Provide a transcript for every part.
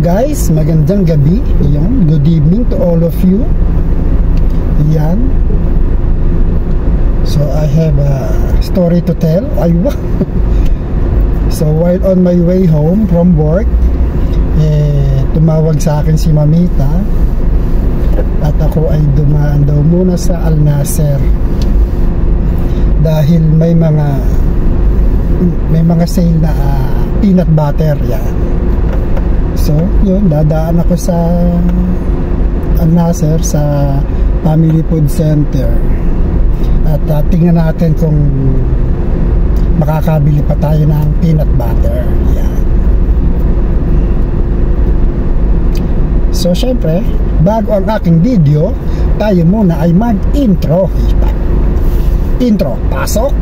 guys, magandang gabi. Yan, good evening to all of you. Yan. So I have a story to tell. Aywa. So while on my way home from work, tumawag sa akin si Mamita at ako ay dumaan daw muna sa Al Nasser dahil may mga sale na peanut butter. Yan. So yun, dadaan ako sa Al Nasser sa Family Food Center at tingnan natin kung makakabili pa tayo ng peanut butter. Yan. So syempre, bago ang aking video, tayo muna ay mag-intro. Intro, pasok!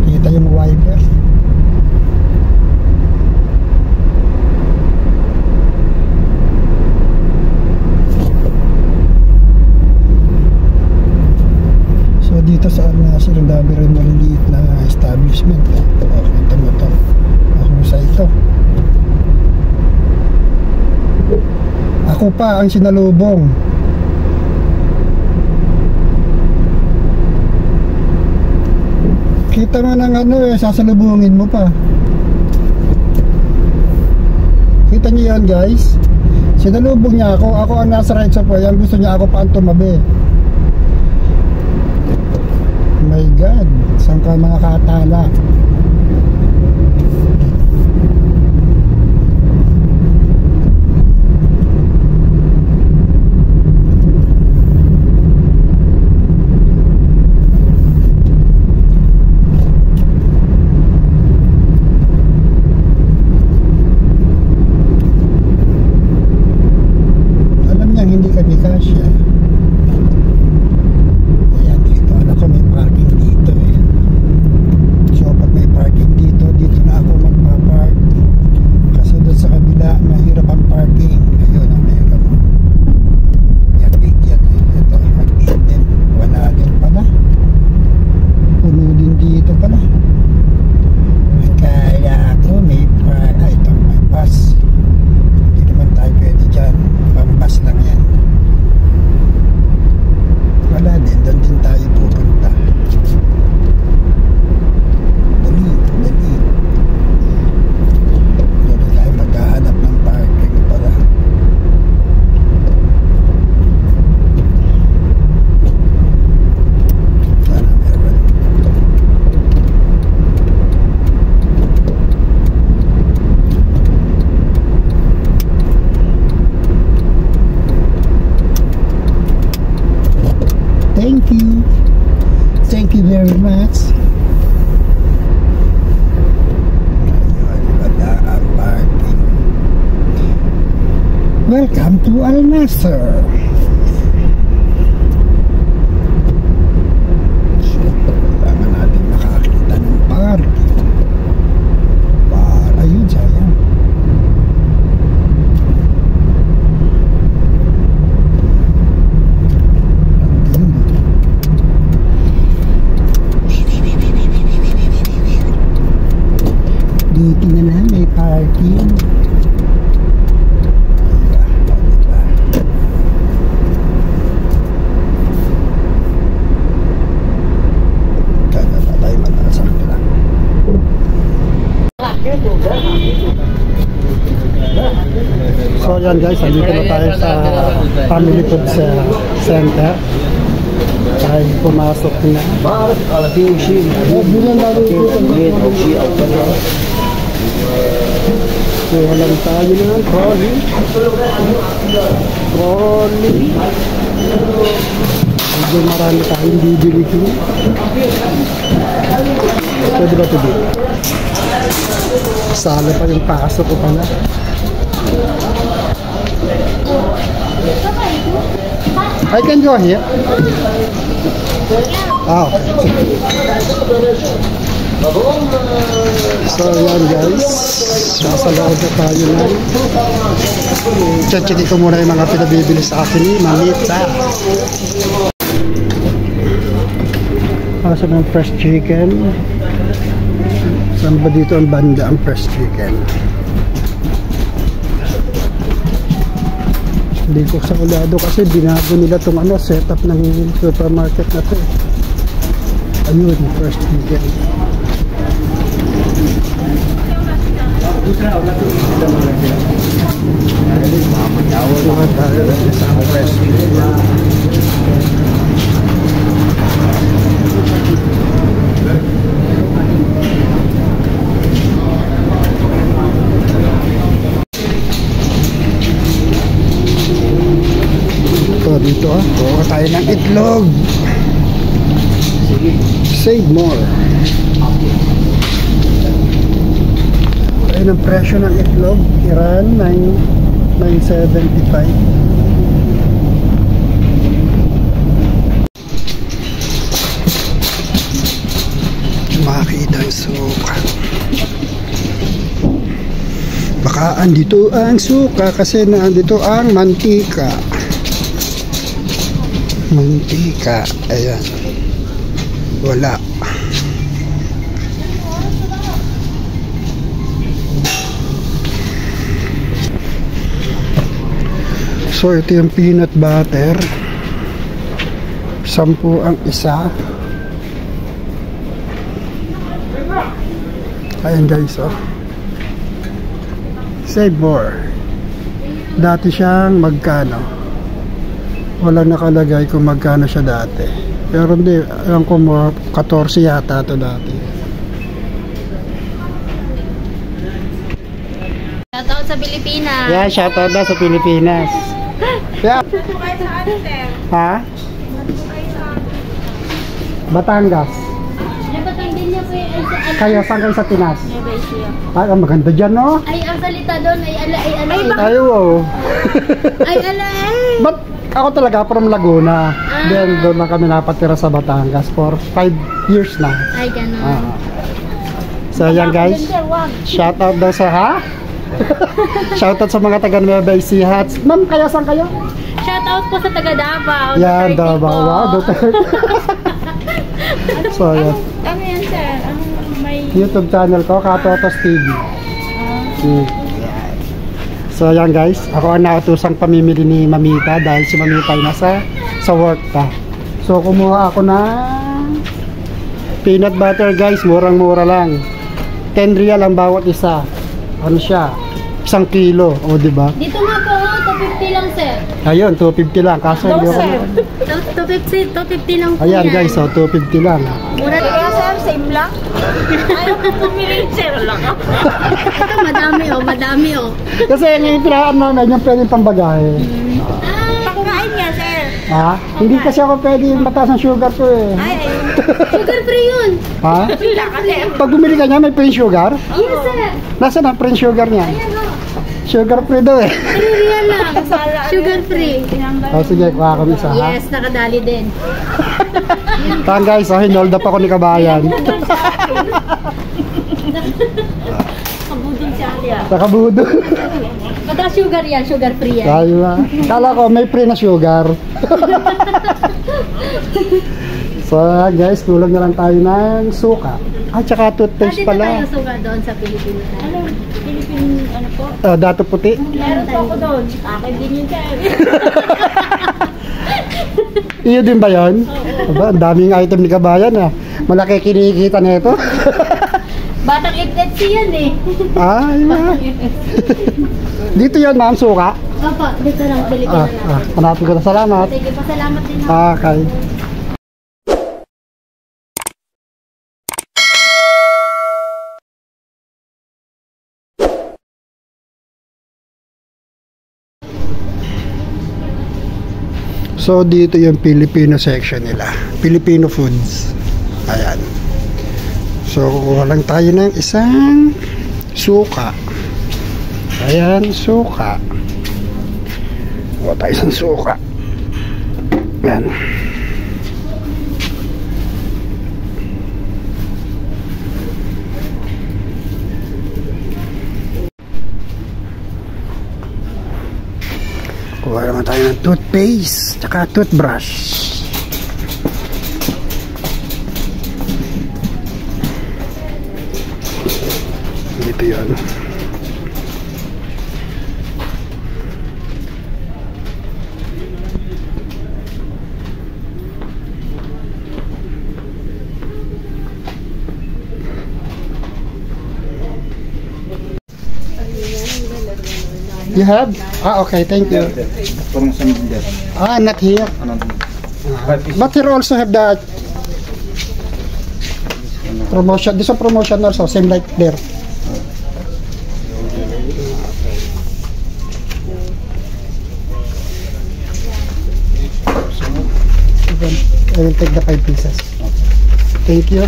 Kita yung wiper. So dito sa Al Nasser, ang dami rin maliliit na establishment. Kita mo to. Ako sa ito. Ako pa ang sinalubong. Kita mo ng sasalubungin mo pa. Kita niyo yan guys. Sinalubong niya ako. Ako ang nasa right sa po. Yan gusto niya ako pa ang tumabi. My God. Saan ka mga katala? Hindi kami kasya. Ayan, dito anak ko may parking dito So pag may parking dito na ako magpa-park. Kasi doon sa kabila mahirap ang parking. Ayun ang mahirap. Yan, yan. Ito, mag-8 din. Wala din pala. Puno din dito pala. Kaya ako may park. Ito may bus. Hindi naman tayo pwede dyan. Pambas lang yan. very much. Ayun, wala ang parking. Welcome to Al Nasser. Kailangan natin makakita ng parking. Para yun, sayang. Dito na lang may parking. So yan guys, andito na tayo sa Family Food Center. Tayo pumasok na. So walang tayo na trolley. Medyo marami tayong bibili ko. Pwede ba ito dito? Sala pa yung pasok ko pala. I can go here. Ah, okay. So yan guys, nasa loob na tayo na. Check ko muna yung mga pinabibili sa akin ni Mamita. Asa ng fresh chicken. Saan ba dito ang banda ang fresh chicken? Hindi ko sa ulado kasi binago nila itong setup ng supermarket na to. Ayun, fresh chicken. Dito kuha tayo ng itlog. Save more. Ayun ang presyo ng itlog. Iran 9.75. Makita ang suka. Baka andito ang suka kasi nandito ang mantika. Mantika, ayan, wala. So ito yung peanut butter, 10 ang isa. Ayan guys, oh, save more. Dati siyang magkano, walang nakalagay kung magkano siya dati. Pero hindi, alam ko mo 14 yata ito dati. Shoutout sa Pilipinas. Yeah, shoutout na sa Pilipinas. Yeah. Ha? Batangas. Kaya saan kayo sa Pinas? Ay, ang maganda dyan, no? Ay, ang salita doon ay ala, ay ala. Ay, wow. Ay, ala, ay. But ako talaga from Laguna. Then doon lang kami napatira sa Batangas for 5 years na. Ay, gano'n. So yan guys, shoutout daw sa ha? Shoutout sa mga taga Nueva Ecija. Ma'am, kaya saan kayo? Shoutout po sa taga Davao. Yan, Davao. Wow, Duterte. So yan. Ano yan, sir? May YouTube channel ko, Katotos TV. So yan guys, ako ang nautusang pamimili ni Mamita dahil si Mamita ay nasa sa work pa. So kumuha ako ng peanut butter guys, murang-mura lang. 10 real ang bawat isa. Ano siya? 1 kilo, o di ba? dito nga po, 250 lang, sir. Ayun, 250 lang. Kaso hindi ako. 250 lang po. Ayan yan. guys, 250 lang. Mura Kaya sir, same lang. Ayaw ko pumili, sir lang. ito, madami oh. Kasi yung piraan namin, yung pwedeng pambagahe. Pagkain niya, sir. Ha? Hindi kasi ako pwede mataas ang sugar ko eh. Ay, ayun Sugar free yun. Ha? Pila kasi. Pag bumili ka niya, may plain sugar? Yes, sir. Nasaan ang plain sugar niya? Ayan o. Sugar free daw eh. 3 real lang. Sugar free. O sige, kuha kami isa ha. Yes, nakadali din. Tang guys, hinold up ako ni Kabayan. Kabudong siya niya. Nakabudo. Basta sugar yan, sugar free yan. Kaya ba? Kala ko may free na sugar. So guys, kulang na lang tayo ng suka. Ah, tsaka toothpaste Dito tayo pala. sugar doon sa Pilipinas. Ano? Philippine, ano po? Dato puti. Meron po ako doon. Akin din yun sir. Iyo din ba yun? Aba, ang daming item ni Kabayan ah. Malaki kinikita na ito. Batang epilepsy yan eh. Ah, iba. Dito yun ma'am, suka. Opo, dito lang, Pilipinas natin. Hanapin ko na, salamat. Sige pa, salamat din ha. Okay. So dito yung Filipino section nila, Filipino foods. Ayan. So kukuha lang tayo ng isang suka. Ayan, suka. Kuha tayo isang suka. Ayan. Kuha naman tayo ng toothpaste tsaka toothbrush. Dito yun. You have? Ah, okay, thank you. Ah, not here. But here also have the promotion. This is promotion also, same like there. I will take the 5 pieces. Thank you.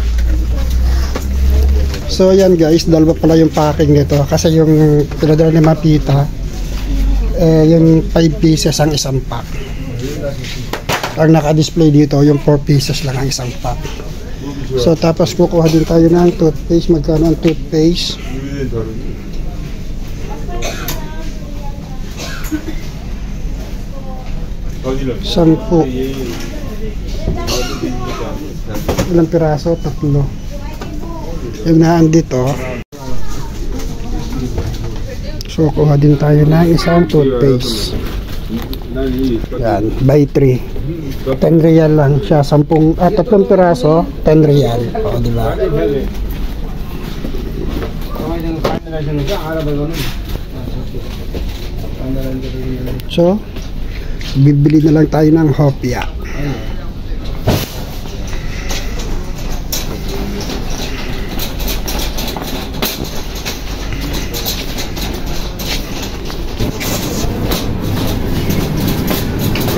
So yan guys, dalawa pala yung packing nito kasi yung pinadala ni Mapita yung 5 pieces ang isang pack. Ang naka-display dito yung 4 pieces lang ang isang pack. So tapos kukuha din tayo ng toothpaste. Magkano ang toothpaste? Sampu. Ilang piraso? 3. Yung naan dito. So kuha din tayo ng isang toothpaste. Yan, by 3. 10 real lang siya, 3 piraso, 10 real. O, diba? So, bibili na lang tayo ng hopya.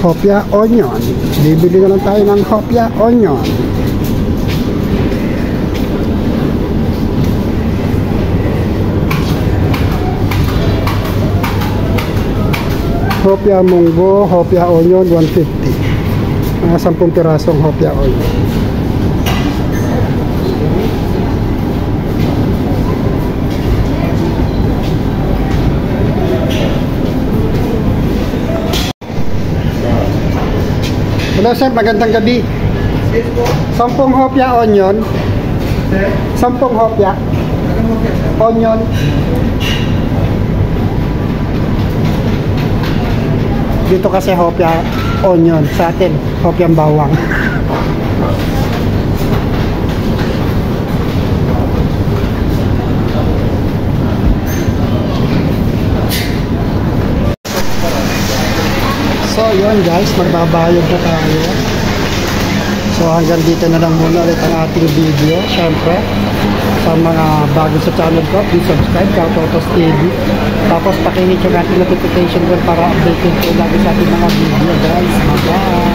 Hopya onion. Bibili na lang tayo ng hopya onion. Hopya munggo, hopya onion, 150. Mga 10 pirasong hopya onion. Hello sir, magandang gabi. 10 hopya onion. 10 hopya onion. Dito kasi hopya onion, sa atin hopya bawang. So yun guys, magbabayad na tayo. So hanggang dito na lang muna ulit ang ating video. Siyempre, sa mga bago sa channel ko, please subscribe, Kautotos TV. Tapos pakihit yung ating notification bell para updated ko lagi sa ating mga video guys. Bye-bye!